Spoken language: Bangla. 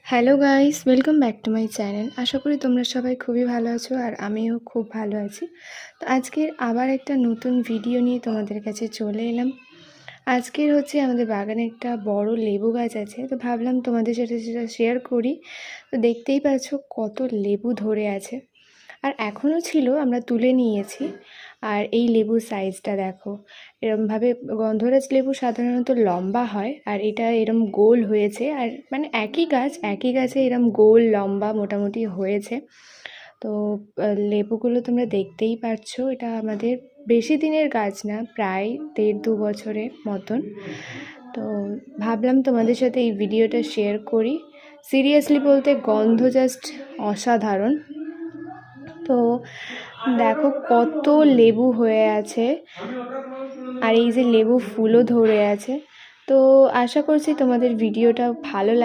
Hello guys, welcome back to my channel. আশা করি তোমরা সবাই খুবই ভালো আছো আর আমিও খুব ভালো আছি। তো আজকের আবার একটা নতুন ভিডিও নিয়ে তোমাদের কাছে চলে এলাম। আজকের হচ্ছে আমাদের বাগানে একটা বড় লেবু গাছ আছে, তো ভাবলাম তোমাদের সাথে সেটা শেয়ার করি। তো দেখতেই পাচ্ছ কত লেবু ধরে আছে, আর এখনও ছিল, আমরা তুলে নিয়েছি। আর এই লেবুর সাইজটা দেখো, এরমভাবে গন্ধরাজ লেবু সাধারণত লম্বা হয়, আর এটা এরম গোল হয়েছে। আর মানে একই গাছে এরম গোল লম্বা মোটামুটি হয়েছে। তো লেবুগুলো তোমরা দেখতেই পাচ্ছ, এটা আমাদের বেশি দিনের গাছ না, প্রায় 1.5-2 বছরের মতন। তো ভাবলাম তোমাদের সাথে এই ভিডিওটা শেয়ার করি। সিরিয়াসলি বলতে গন্ধ জাস্ট অসাধারণ। তো দেখো কত লেবু হয়ে আছে, আর এই যে লেবু ফুলও ধরে আছে। তো আশা করছি তোমাদের ভিডিওটা ভালো